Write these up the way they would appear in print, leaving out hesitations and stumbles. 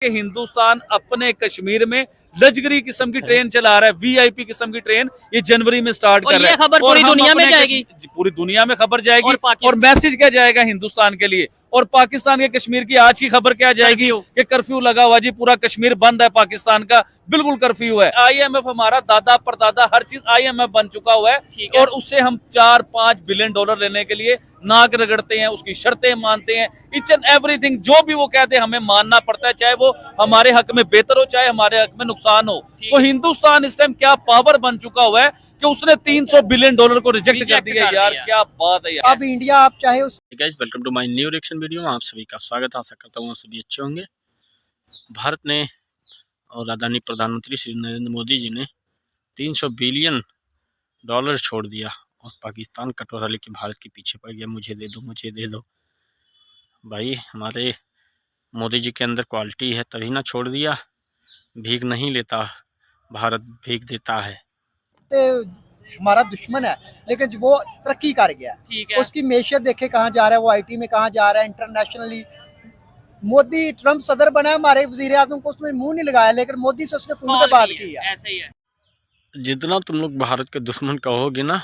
कि हिंदुस्तान अपने कश्मीर में लग्जरी किस्म की ट्रेन चला रहा है, वीआईपी किस्म की ट्रेन ये जनवरी में स्टार्ट कर रहा है। खबर पूरी दुनिया में जाएगी, पूरी दुनिया में खबर जाएगी और मैसेज क्या जाएगा हिंदुस्तान के लिए। और पाकिस्तान के कश्मीर की आज की खबर क्या जाएगी कि कर्फ्यू लगा हुआ जी, पूरा कश्मीर बंद है पाकिस्तान का, बिल्कुल कर्फ्यू है। आईएमएफ हमारा दादा परदादा हर चीज आईएमएफ बन चुका हुआ है और उससे हम 4-5 बिलियन डॉलर लेने के लिए नाक रगड़ते हैं, उसकी शर्तें मानते हैं, ईच एंड एवरीथिंग जो भी वो कहते हैं हमें मानना पड़ता है, चाहे वो हमारे हक में बेहतर हो चाहे हमारे हक में नुकसान हो। तो हिंदुस्तान इस टाइम क्या पावर बन चुका हुआ है कि उसने 300 बिलियन डॉलर को रिजेक्ट कर दिया। यार क्या बात है यार। अब इंडिया आप चाहे उस guys welcome to my new reaction video. आप सभी का स्वागत है, आशा करता हूँ आप सभी अच्छे होंगे। भारत ने और आदरणीय प्रधानमंत्री श्री नरेंद्र मोदी जी ने 300 बिलियन डॉलर छोड़ दिया और पाकिस्तान कटोरा लेके भारत के पीछे पड़ गया, मुझे दे दो मुझे दे दो। भाई हमारे मोदी जी के अंदर क्वालिटी है तभी ना छोड़ दिया। भीख नहीं लेता भारत, भीख देता है। हमारा दुश्मन है लेकिन वो तरक्की कर गया है। उसकी मैशियत देखे कहाँ जा रहा है, वो आईटी में कहाँ जा रहा है, इंटरनेशनली। मोदी ट्रम्प सदर बना है, हमारे वजीर आजम को उसमें मुंह नहीं लगाया, लेकिन मोदी से उसने फोन पे बात की है। ऐसे ही है। जितना तुम लोग भारत के दुश्मन कहोगे ना,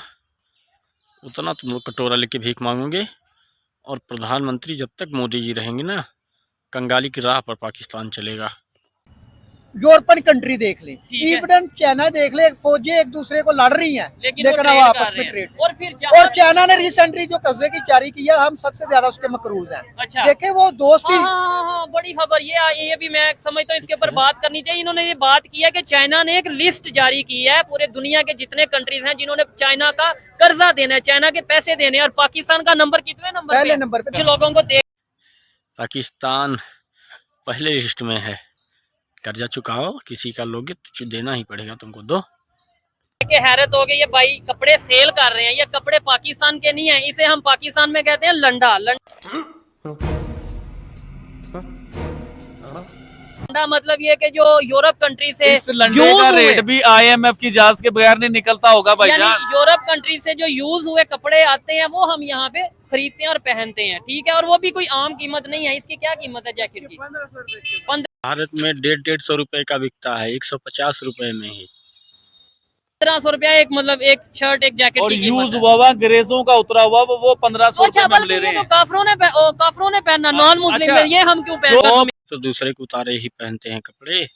उतना तुम लोग कटोरा लेके भीख मांगोगे। और प्रधानमंत्री जब तक मोदी जी रहेंगे ना, कंगाली की राह पर पाकिस्तान चलेगा। यूरोपियन कंट्री देख ले, इवन चाइना देख ले, फौजी एक दूसरे को लड़ रही हैं, लेकिन अब आपस में ट्रेड। और चाइना ने रिसेंटली जो कर्जे की जारी किया, हम सबसे ज्यादा उसके मकरूज हैं। अच्छा। देखे वो दोस्ती। हाँ, बड़ी खबर ये भी मैं समझता हूँ इसके ऊपर बात करनी चाहिए। इन्होंने ये बात की है कि चाइना ने एक लिस्ट जारी की है पूरे दुनिया के जितने कंट्रीज हैं जिन्होंने चाइना का कर्जा देना है, चाइना के पैसे देने, और पाकिस्तान का नंबर कितने नंबर पहले नंबर पे लोगों को दे। पाकिस्तान पहले लिस्ट में है। कर्जा चुकाओ, किसी का लोगे तो देना ही पड़ेगा तुमको। दो के हैरत हो गई है भाई, कपड़े सेल कर रहे हैं, ये कपड़े पाकिस्तान के नहीं है, इसे हम पाकिस्तान में कहते हैं लंडा। लंडा मतलब ये कि जो यूरोप कंट्री से इस लंडे का रेट भी आईएमएफ की इजाजत के बगैर नहीं निकलता होगा भाई। यानी यूरोप कंट्री से जो यूज हुए कपड़े आते हैं वो हम यहाँ पे खरीदते हैं और पहनते हैं, ठीक है। और वो भी कोई आम कीमत नहीं है। इसकी क्या कीमत है जैकेट की? 1500। भारत में 150 रुपए का बिकता है, 150 रुपए में ही। 1500 रुपया एक, मतलब एक शर्ट एक जैकेट और की यूज हुआ अंग्रेजों का उतरा हुआ वो 1500 अच्छा, ले रहे हैं। तो काफरों ने पहनना, नॉन मुस्लिम में, ये हम क्यों पहनना? तो दूसरे को उतारे ही पहनते हैं कपड़े।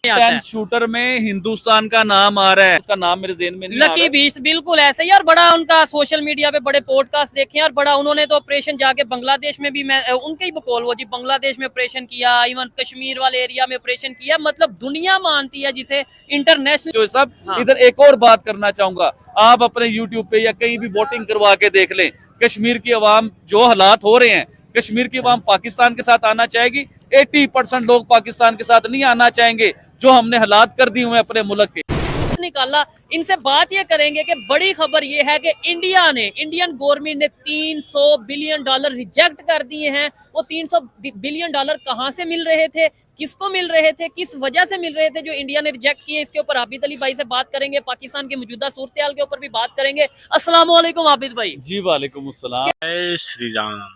10 शूटर में हिंदुस्तान का नाम आ रहा है, उसका नाम मेरे ज़हन में नहीं आ रहा। लकी बीस्ट, बिल्कुल ऐसे ही। और बड़ा उनका सोशल मीडिया पे बड़े पॉडकास्ट देखे, और बड़ा उन्होंने तो ऑपरेशन जाके बांग्लादेश में भी, मैं उनके ही बकौल वो जी, बांग्लादेश में ऑपरेशन किया, इवन कश्मीर वाले एरिया में ऑपरेशन किया। मतलब दुनिया मानती है जिसे इंटरनेशनल। जो सब हाँ। इधर एक और बात करना चाहूंगा, आप अपने यूट्यूब पे या कहीं भी वोटिंग करवा के देख लें, कश्मीर की आवाम जो हालात हो रहे हैं, कश्मीर की आवाम पाकिस्तान के साथ आना चाहेगी। 80% लोग पाकिस्तान के साथ नहीं आना चाहेंगे, जो हमने हालात कर दिए हुए अपने मुल्क के। निकाला। इनसे बात ये करेंगे कि बड़ी खबर ये है कि इंडियन गवर्नमेंट ने 300 बिलियन डॉलर रिजेक्ट कर दिए हैं। वो 300 बिलियन डॉलर कहां से मिल रहे थे, किसको मिल रहे थे, किस वजह से मिल रहे थे जो इंडिया ने रिजेक्ट किए, इसके ऊपर आबिद अली भाई से बात करेंगे। पाकिस्तान के मौजूदा सूरत हाल के ऊपर भी बात करेंगे। अस्सलाम वालेकुम आबिद भाई। जी वालेकुम अस्सलाम। जय श्री राम।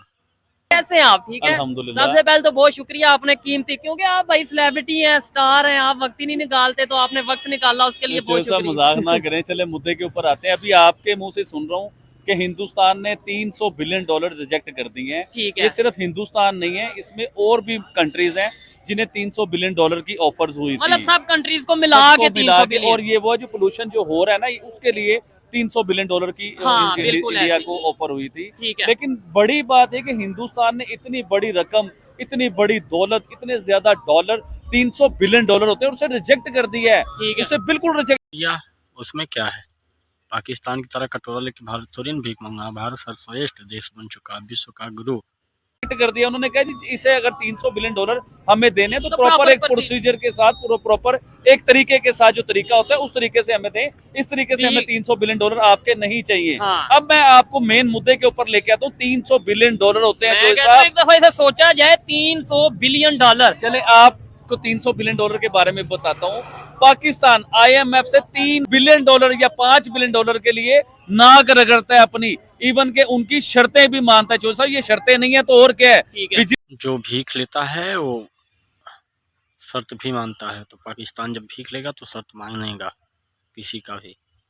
कैसे हैं आप? ठीक है, अल्हम्दुलिल्लाह। सबसे पहले तो बहुत शुक्रिया आपने कीमती, क्योंकि आप भाई सेलिब्रिटी हैं, स्टार हैं, आप वक्त ही नहीं निकालते, तो आपने वक्त निकाला, उसके लिए बहुत शुक्रिया। मजाक ना करें, चले मुद्दे के ऊपर आते हैं। अभी आपके मुंह से सुन रहा हूँ कि हिंदुस्तान ने 300 बिलियन डॉलर रिजेक्ट कर दिए हैं। ठीक है। ये सिर्फ हिंदुस्तान नहीं है, इसमें और भी कंट्रीज हैं जिन्हें 300 बिलियन डॉलर की ऑफर्स हुई थी, मतलब सब कंट्रीज को मिला के 300 बिलियन। और ये वो जो पोल्यूशन जो हो रहा है ना, उसके लिए 300 बिलियन डॉलर की इंडिया को ऑफर हुई थी। लेकिन बड़ी बात है कि हिंदुस्तान ने इतनी बड़ी रकम, इतनी बड़ी दौलत, इतने ज्यादा डॉलर, 300 बिलियन डॉलर होते हैं, उसे रिजेक्ट कर दिया है। उसे बिल्कुल रिजेक्ट किया। उसमें क्या है, पाकिस्तान की तरह कटोरा लेके भारत थोड़ी न भीख मांगा। भारत सर्वश्रेष्ठ देश बन चुका, विश्व का गुरु कर दिया। उन्होंने कहा जी इसे अगर 300 बिलियन डॉलर हमें देने तो प्रॉपर एक प्रोसीजर के साथ, प्रॉपर एक तरीके के साथ, जो तरीका होता है उस तरीके से हमें दें। इस तरीके से हमें 300 बिलियन डॉलर आपके नहीं चाहिए। हाँ। अब मैं आपको मेन मुद्दे के ऊपर लेके आता हूँ। 300 बिलियन डॉलर होते हैं, एक दफा इसे सोचा जाए, 300 बिलियन डॉलर। चले आपको 300 बिलियन डॉलर के बारे में बताता हूँ। पाकिस्तान आईएमएफ से 3 बिलियन डॉलर या 5 बिलियन डॉलर के लिए नाक रगड़ता है अपनी, इवन के उनकी शर्तें भी मानता है। जो सर ये शर्तें नहीं है तो और क्या है? जो भीख लेता है वो शर्त भी मानता है, तो पाकिस्तान जब भीख लेगा तो शर्त मानेगा किसी का भी।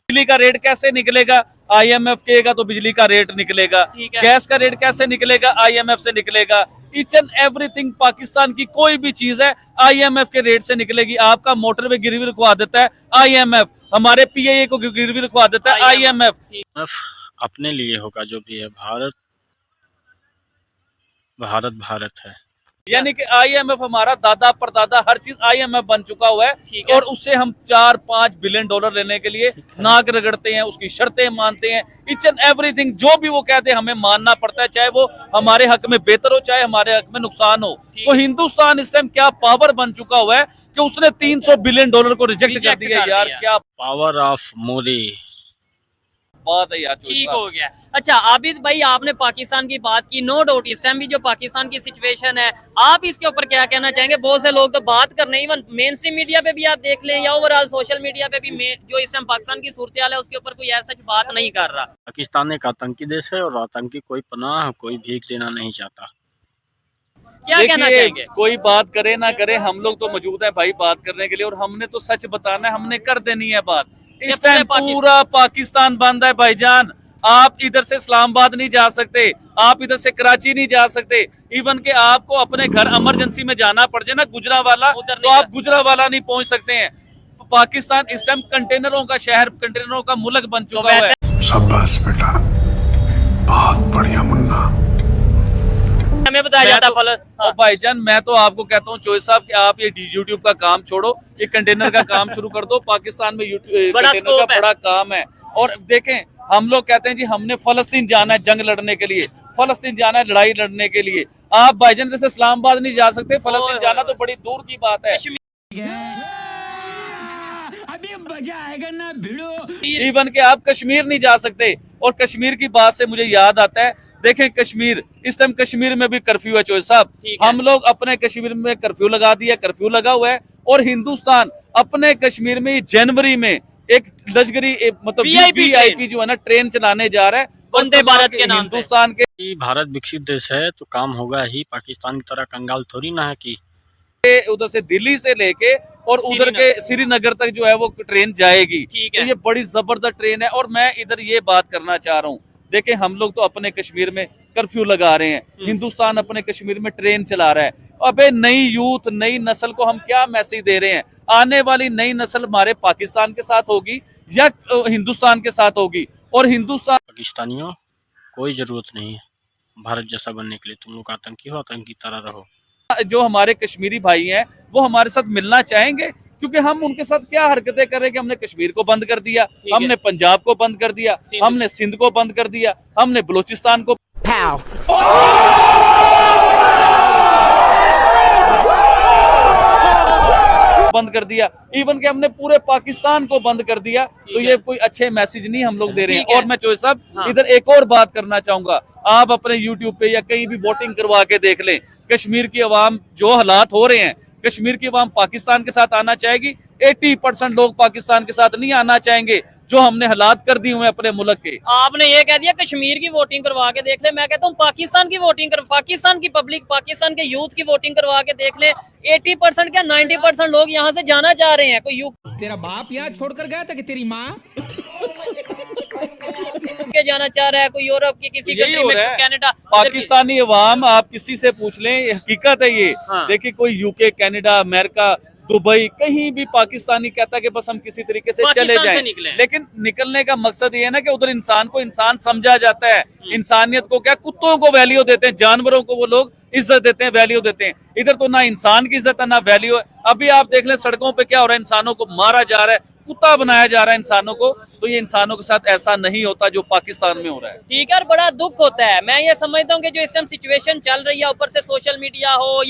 बिजली का रेट कैसे निकलेगा? IMF कहेगा तो बिजली का रेट निकलेगा। ठीक है। गैस का रेट कैसे निकलेगा? IMF से निकलेगा। ईच एंड एवरीथिंग पाकिस्तान की कोई भी चीज है IMF के रेट से निकलेगी। आपका मोटर पे गिरवी रखवा देता है IMF, हमारे PIA को गिरवी रखवा देता है IMF। अपने लिए होगा जो भी है, भारत भारत है। यानी कि IMF हमारा दादा परदादा हर चीज IMF बन चुका हुआ है, और उससे हम 4-5 बिलियन डॉलर लेने के लिए नाक रगड़ते हैं, उसकी शर्तें मानते हैं। ईच एंड एवरीथिंग जो भी वो कहते हैं हमें मानना पड़ता है, चाहे वो हमारे हक में बेहतर हो चाहे हमारे हक में नुकसान हो। तो हिंदुस्तान इस टाइम क्या पावर बन चुका हुआ है कि उसने 300 बिलियन डॉलर को रिजेक्ट कर दिया। यार क्या पावर ऑफ मोदी बात है यार। ठीक हो गया। अच्छा आबिद भाई, आपने पाकिस्तान की बात की, नो डाउट इस टाइम भी जो पाकिस्तान की सिचुएशन है, आप इसके ऊपर क्या कहना चाहेंगे? बहुत से लोग तो बात कर रहे हैं, इवन मेन स्ट्रीम मीडिया पे भी आप देख लें या ओवरऑल सोशल मीडिया पे भी जो इस टाइम पाकिस्तान की सूरत हाल है उसके ऊपर कोई ऐसा बात नहीं कर रहा। पाकिस्तान एक आतंकी देश है और आतंकी कोई पनाह, कोई भीख देना नहीं चाहता। क्या कहना चाहेंगे? कोई बात करे ना करे, हम लोग तो मौजूद है भाई बात करने के लिए, और हमने तो सच बताना है, हमने कर देनी है बात। इस टाइम पूरा पाकिस्तान बंद है भाईजान। आप इधर से इस्लामाबाद नहीं जा सकते, आप इधर से कराची नहीं जा सकते, इवन के आपको अपने घर इमरजेंसी में जाना पड़ जाए ना गुजरावाला, तो आप गुजरावाला नहीं पहुंच सकते हैं। पाकिस्तान इस टाइम कंटेनरों का शहर, कंटेनरों का मुल्क बन चुका है। शाबाश बेटा, बहुत बढ़िया मुन्ना। हमें बताया जाता और भाईजान मैं तो आपको कहता हूँ चोई साहब कि आप ये यूट्यूब का काम छोड़ो, ये कंटेनर का काम शुरू कर दो। पाकिस्तान में कंटेनर का बड़ा काम है। और देखें, हम लोग कहते हैं जी हमने फलस्तीन जाना है जंग लड़ने के लिए, फलस्तीन जाना है लड़ाई लड़ने के लिए। आप भाईजान जैसे इस्लामाबाद नहीं जा सकते, फलस्तीन जाना तो बड़ी दूर की बात है। अभी मजा आएगा ना भिड़ो। इवन के आप कश्मीर नहीं जा सकते। और कश्मीर की बात से मुझे याद आता है, देखें कश्मीर, इस टाइम कश्मीर में भी कर्फ्यू है चोई साहब। हम लोग अपने कश्मीर में कर्फ्यू लगा दिया, कर्फ्यू लगा हुआ है। और हिंदुस्तान अपने कश्मीर में जनवरी में एक लश्करी मतलब VIP जो है ना ट्रेन चलाने जा रहा है वंदे भारत के नाम पे। हिंदुस्तान के भारत विकसित देश है तो काम होगा ही, पाकिस्तान की तरह कंगाल थोड़ी ना है कि उधर से दिल्ली से लेके और उधर के श्रीनगर तक जो है वो ट्रेन जाएगी। तो ये बड़ी जबरदस्त ट्रेन है। और मैं इधर ये बात करना चाह रहा हूँ, देखें हम लोग तो अपने कश्मीर में कर्फ्यू लगा रहे हैं, हिंदुस्तान अपने कश्मीर में ट्रेन चला रहा है। अबे नई यूथ, नई नस्ल को हम क्या मैसेज दे रहे हैं? आने वाली नई नस्ल हमारे पाकिस्तान के साथ होगी या हिंदुस्तान के साथ होगी? और हिंदुस्तान पाकिस्तानियों कोई जरूरत नहीं है भारत जैसा बनने के लिए। तुम लोग आतंकी हो, आतंकी तरह रहो। जो हमारे कश्मीरी भाई हैं वो हमारे साथ मिलना चाहेंगे, क्योंकि हम उनके साथ क्या हरकतें कर रहे हैं कि हमने कश्मीर को बंद कर दिया, हमने पंजाब को बंद कर दिया, हमने सिंध को बंद कर दिया, हमने बलूचिस्तान को बंद कर दिया, इवन के हमने पूरे पाकिस्तान को बंद कर दिया। तो ये कोई अच्छे मैसेज नहीं हम लोग दे रहे हैं। और मैं चोई साहब इधर एक और बात करना चाहूंगा, आप अपने YouTube पे या कहीं भी वोटिंग करवा के देख लें, कश्मीर की आवाम जो हालात हो रहे हैं, कश्मीर की आवाम पाकिस्तान के साथ आना चाहेगी। 80% लोग पाकिस्तान के साथ नहीं आना चाहेंगे, जो हमने हालात कर दिए हुए अपने मुल्क के। आपने ये कह दिया कश्मीर की वोटिंग करवा के देख ले, मैं कहता हूँ पाकिस्तान की वोटिंग कर, पाकिस्तान की पब्लिक, पाकिस्तान के यूथ की वोटिंग करवा के देख ले। 80% क्या 90% लोग यहाँ से जाना चाह रहे हैं। कोई तेरा बाप यहाँ छोड़कर गया था कि तेरी माँ के जाना चाह रहा है, कोई यूरोप की किसी कंट्री में, कनाडा। पाकिस्तानी अवाम आप किसी से पूछ लें, ये हकीकत है ये। देखिए कोई UK, कनाडा, अमेरिका, दुबई, कहीं भी पाकिस्तानी कहता है कि बस हम किसी तरीके से चले जाएं। लेकिन निकलने का मकसद ये है ना कि उधर इंसान को इंसान समझा जाता है, इंसानियत को क्या, कुत्तों को वैल्यू देते हैं, जानवरों को वो लोग इज्जत देते हैं, वैल्यू देते हैं। इधर तो ना इंसान की इज्जत है ना वैल्यू है। अभी आप देख लें सड़कों पे क्या हो रहा है, इंसानों को मारा जा रहा है, कुत्ता बनाया जा रहा है इंसानों को। तो ये इंसानों के साथ ऐसा नहीं होता जो पाकिस्तान में हो रहा है। ठीक है, बड़ा दुख होता है। मैं ये समझता हूँ कि जो इस टाइम सिचुएशन चल रही है, ऊपर से सोशल मीडिया हो